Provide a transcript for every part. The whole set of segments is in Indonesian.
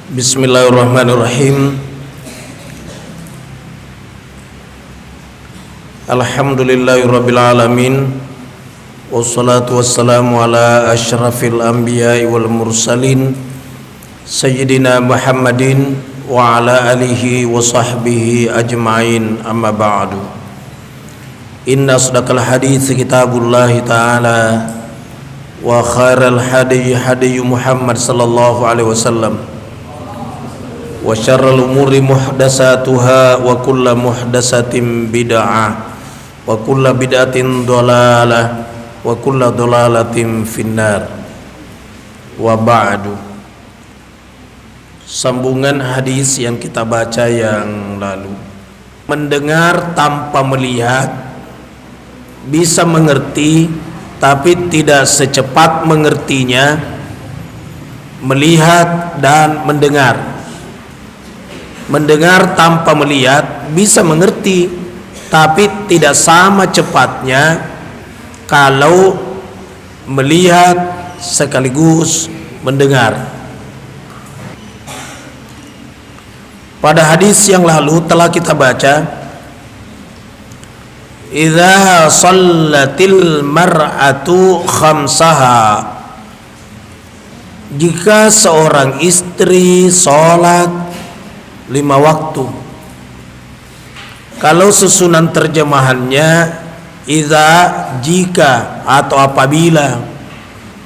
Bismillahirrahmanirrahim. Alhamdulillahirabbil alamin. Wassalatu wassalamu ala asyrafil anbiya'i wal mursalin sayyidina Muhammadin wa ala alihi wa sahbihi ajma'in, amma ba'du. Inna asdaqal hadits kitabullah ta'ala wa khairal hadi hadi Muhammad sallallahu alaihi wasallam wa syarrul umuri muhdatsatuha wa kullu muhdatsatin bid'ah wa kullu bid'atin dhalalah wa kullu dhalalatin finnar. Wa ba'du. Sambungan hadis yang kita baca yang lalu. Mendengar tanpa melihat bisa mengerti, tapi tidak secepat mengertinya melihat dan mendengar. Mendengar tanpa melihat bisa mengerti, tapi tidak sama cepatnya kalau melihat sekaligus mendengar. Pada hadis yang lalu telah kita baca, idza shallatil mar'atu khamsaha, jika seorang istri sholat 5 waktu. Kalau susunan terjemahannya idza, jika atau apabila,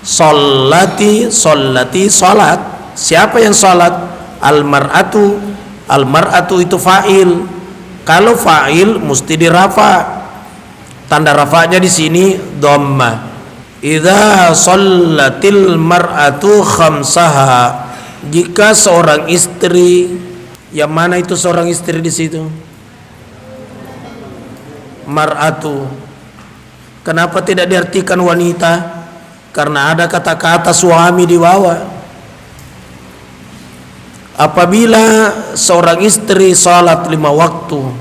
sholati sholat. Siapa yang sholat? Al mar'atu itu fa'il. Kalau fa'il mesti dirafa. Tanda rafanya di sini dhamma. Idza shallatil mar'atu khamsaha, jika seorang istri. Yang mana itu seorang istri di situ? Mar'atu. Kenapa tidak diartikan wanita? Karena ada kata-kata suami di bawah. Apabila seorang istri salat 5 waktu,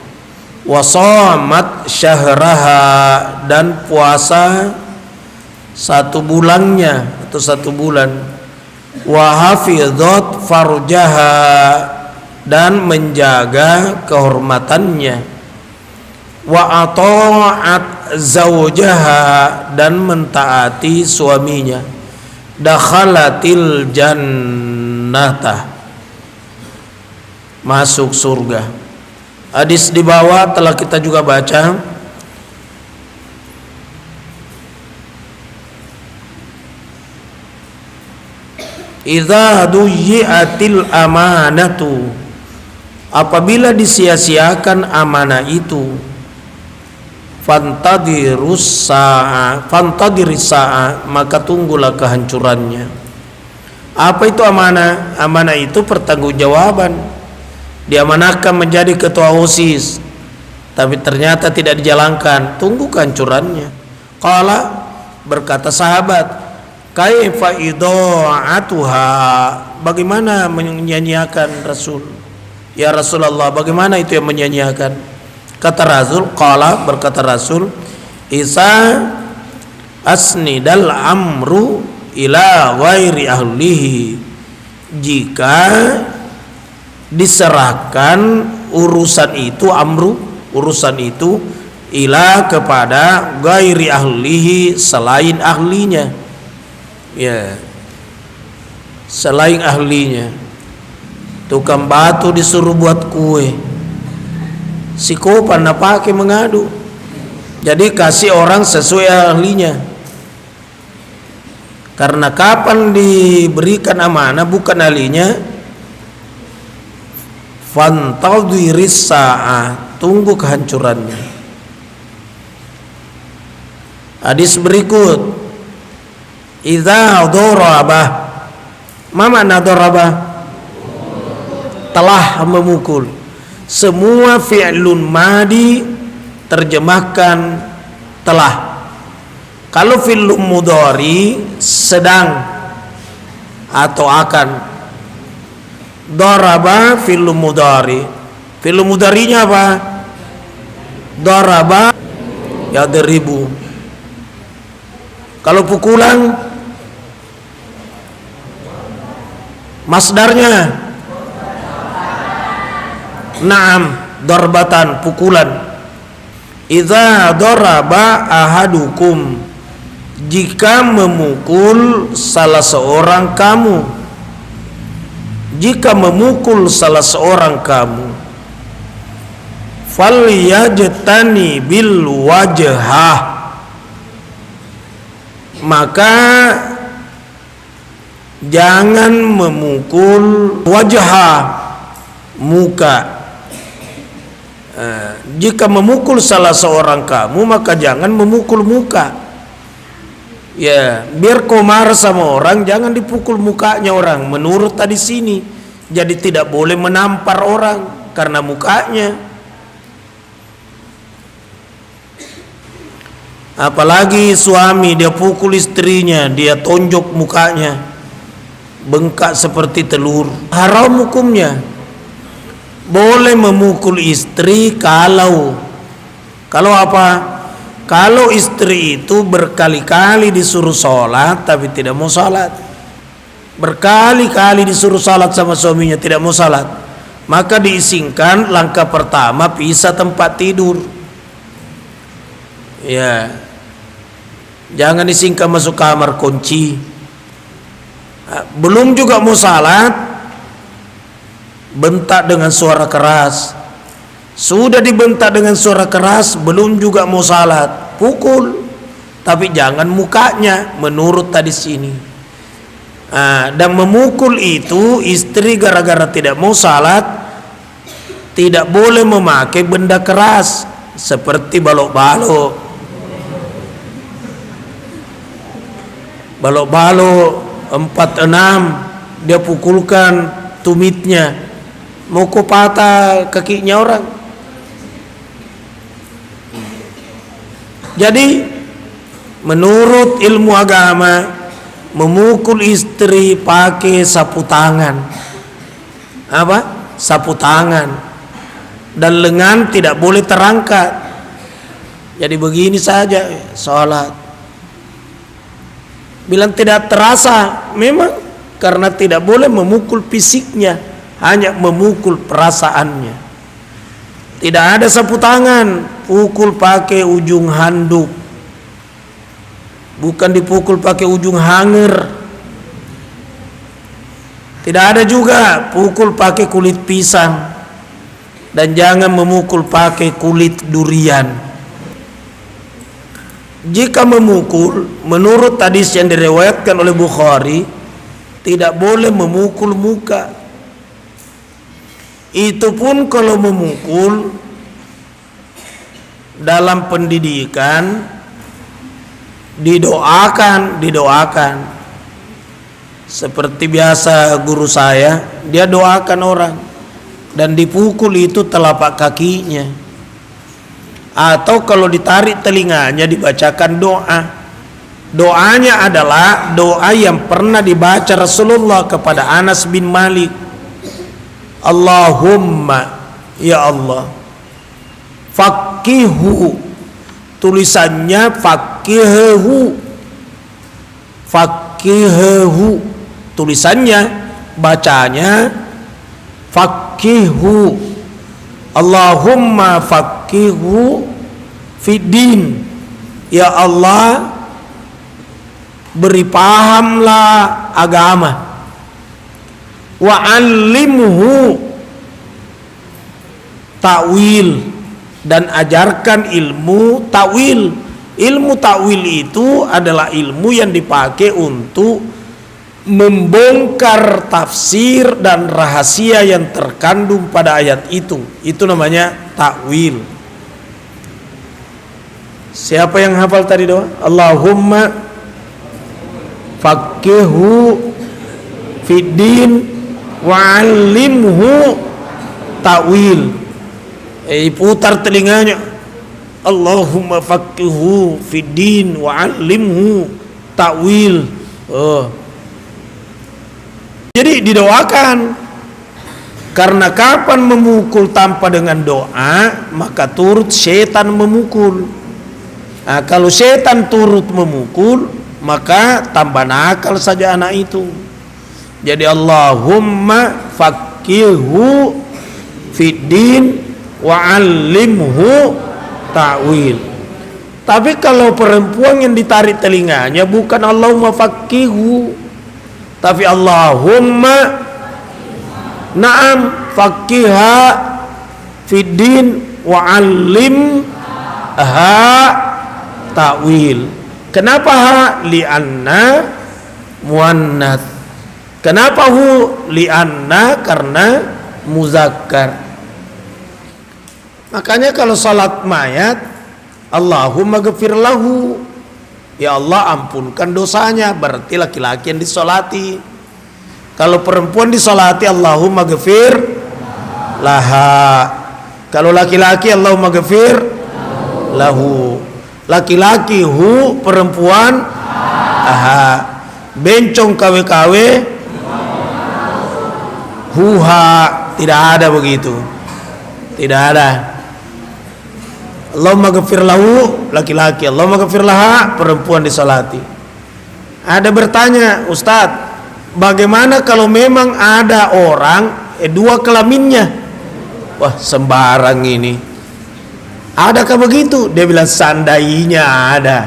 wa shamat syahraha, dan puasa 1 bulannya atau 1 bulan, wa hafizat farjaha, dan menjaga kehormatannya, wa ata'at zawjaha, dan mentaati suaminya, dakhalatil jannata, masuk surga. Hadis di bawah telah kita juga baca. Idza duyi'atil amanatu, apabila disia-siakan amanah itu, fantadiris sa'a, maka tunggulah kehancurannya. Apa itu amanah? Amanah itu pertanggungjawaban. Diamanahkan menjadi ketua OSIS, tapi ternyata tidak dijalankan, tunggu kehancurannya. Qala, berkata sahabat, kaifa idha'atuha, bagaimana menyanyiakan Rasul? Ya Rasulullah, bagaimana itu yang menyanyiakan? Kata Rasul, qala, berkata Rasul, isa asnidal amru ila ghairi ahlihi, jika diserahkan urusan itu, urusan itu, ila, kepada, ghairi ahlihi, selain ahlinya. Ya, selain ahlinya. Tukang batu disuruh buat kue, si kopan pakai mengadu. Jadi kasih orang sesuai ahlinya. Karena kapan diberikan amanah bukan ahlinya, fantadhiris sa'ah, tunggu kehancurannya. Hadis berikut, idza darabah, ma makna darabah? Telah memukul. Semua fi'lun madi terjemahkan telah. Kalau fi'lun mudhari sedang atau akan. Daraba fi'lun mudhari. Fi'lun mudharinya apa? Daraba yadribu. Kalau pukulan masdarnya Naam, darbatan, pukulan. Idza daraba ahadukum, jika memukul salah seorang kamu, jika memukul salah seorang kamu, falyajtani bil wajhah, maka jangan memukul wajah, muka. Jika memukul salah seorang kamu, maka jangan memukul muka. Ya, biar kau marah sama orang, jangan dipukul mukanya orang. Menurut tadi sini, jadi tidak boleh menampar orang karena mukanya. Apalagi suami dia pukul istrinya, dia tonjok mukanya, bengkak seperti telur. Haram hukumnya. Boleh memukul istri kalau apa? Kalau istri itu berkali-kali disuruh sholat tapi tidak mau sholat, berkali-kali disuruh sholat sama suaminya tidak mau sholat, maka diisingkan langkah pertama pisah tempat tidur. Ya, jangan disingkap masuk kamar kunci. Belum juga mau salat, bentak dengan suara keras. Sudah dibentak dengan suara keras, belum juga mau salat, pukul. Tapi jangan mukanya, menurut tadi sini. Dan memukul itu istri gara-gara tidak mau salat, tidak boleh memakai benda keras seperti balok-balok. Balok-balok 4-6 dia pukulkan tumitnya, mau kau patah kakinya orang. Jadi menurut ilmu agama, memukul istri pakai sapu tangan. Apa? Sapu tangan. Dan lengan tidak boleh terangkat. Jadi begini saja sholat. Bilang tidak terasa, memang karena tidak boleh memukul fisiknya, hanya memukul perasaannya. Tidak ada sapu tangan, pukul pakai ujung handuk, bukan dipukul pakai ujung hanger. Tidak ada juga pukul pakai kulit pisang, dan jangan memukul pakai kulit durian. Jika memukul, menurut hadis yang diriwayatkan oleh Bukhari, tidak boleh memukul muka. Itu pun kalau memukul dalam pendidikan didoakan. Seperti biasa guru saya, dia doakan orang dan dipukul itu telapak kakinya. Atau kalau ditarik telinganya dibacakan doa. Doanya adalah doa yang pernah dibaca Rasulullah kepada Anas bin Malik. Allahumma, ya Allah, faqihu, tulisannya faqihu, tulisannya, bacanya faqihu. Allahumma faqihu fiddin, ya Allah, beri pahamlah agama. Wa 'allimhu ta'wil, dan ajarkan ilmu ta'wil. Ilmu ta'wil itu adalah ilmu yang dipakai untuk membongkar tafsir dan rahasia yang terkandung pada ayat itu. Itu namanya ta'wil. Siapa yang hafal tadi doa? Allahumma faqihu fiddin wa'allimhu ta'wil. Putar telinganya, Allahumma faqihu fiddin wa'allimhu ta'wil. Jadi didoakan. Karena kapan memukul tanpa dengan doa, maka turut setan memukul. Nah, kalau setan turut memukul, maka tambah nakal saja anak itu. Jadi Allahumma faqihu fid din wa 'allimhu ta'wil. Tapi kalau perempuan yang ditarik telinganya bukan Allahumma faqihu, tapi Allahumma na'am faqiha fid din wa 'allimha ta'wil. Kenapa ha? Li'anna muannats. Kenapa hu? Li'anna karena muzakkar. Makanya kalau salat mayat, Allahumma ghafir lahu, ya Allah ampunkan dosanya, berarti laki-laki yang disolati. Kalau perempuan disolati, Allahumma ghafir laha. Kalau laki-laki, Allahumma ghafir lahu. Laki-laki hu, perempuan aha. Bencong kawe-kawe huha. Tidak ada begitu, tidak ada. Allahumma ghafir lahu laki-laki, Allahumma ghafir laha perempuan disolati. Ada bertanya, Ustadz, bagaimana kalau memang ada orang dua kelaminnya? Wah, sembarang ini. Adakah begitu? Dia bilang seandainya ada.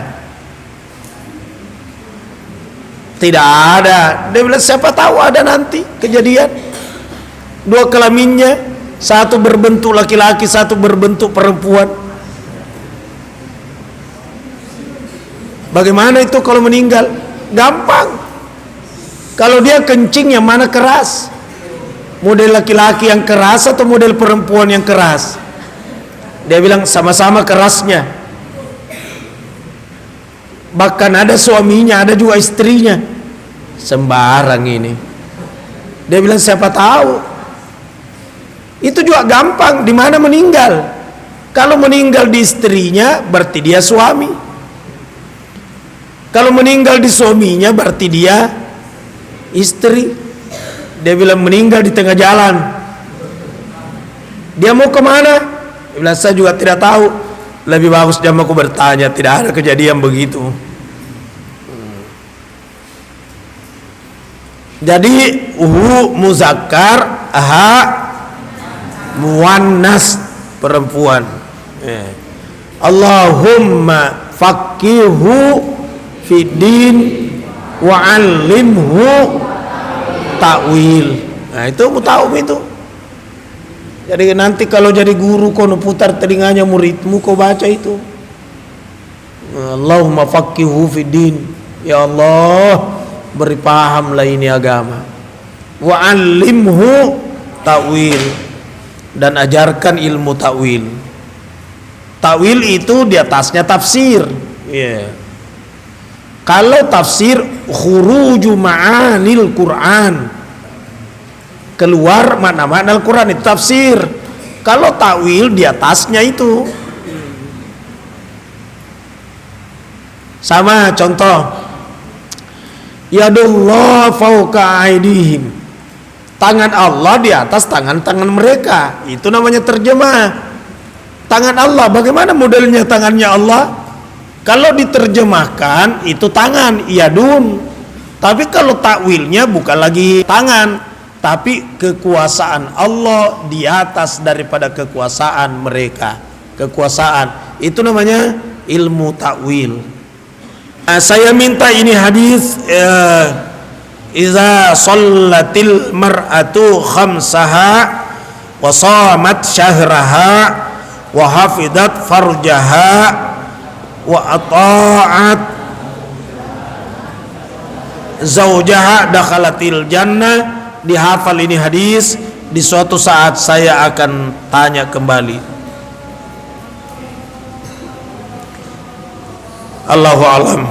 Tidak ada. Dia bilang siapa tahu ada nanti kejadian dua kelaminnya, satu berbentuk laki-laki, satu berbentuk perempuan. Bagaimana itu kalau meninggal? Gampang. Kalau dia kencing yang mana keras? Model laki-laki yang keras atau model perempuan yang keras? Dia bilang sama-sama kerasnya. Bahkan ada suaminya, ada juga istrinya. Sembarang ini. Dia bilang siapa tahu. Itu juga gampang. Di mana meninggal? Kalau meninggal di istrinya, berarti dia suami. Kalau meninggal di suaminya, berarti dia istri. Dia bilang meninggal di tengah jalan. Dia mau kemana? Dia bilang saya juga tidak tahu. Lebih bagus dia mau bertanya. Tidak ada kejadian begitu. Jadi muzakkar, aha muannas perempuan. Allahumma faqihu fiddin wa 'allimhu ta'wil. Nah, itu muta'um itu. Jadi nanti kalau jadi guru kau putar telinganya muridmu, kau baca itu. Allahumma faqihu fiddin. Ya Allah, beri pahamlah ini agama. Wa 'allimhu ta'wil, dan ajarkan ilmu ta'wil. Ta'wil itu di atasnya tafsir. Yeah. Kalau tafsir khuruju ma'anil Quran, keluar makna-makna Al-Quran, itu tafsir. Kalau ta'wil di atasnya itu. Sama contoh, yadullah fauqa aidihim, tangan Allah di atas tangan-tangan mereka. Itu namanya terjemah. Tangan Allah, bagaimana modelnya tangannya Allah? Kalau diterjemahkan itu tangan, yadun. Tapi kalau takwilnya bukan lagi tangan, tapi kekuasaan Allah di atas daripada kekuasaan mereka. Kekuasaan itu namanya ilmu takwil. Saya minta ini hadis iza shallatil mar'atu khamsaha wa shamat syahraha wa hafidat farjaha wa ata'at zaujaha dakhalatil jannah. Dihafal ini hadis, di suatu saat saya akan tanya kembali. Allahu a'lam.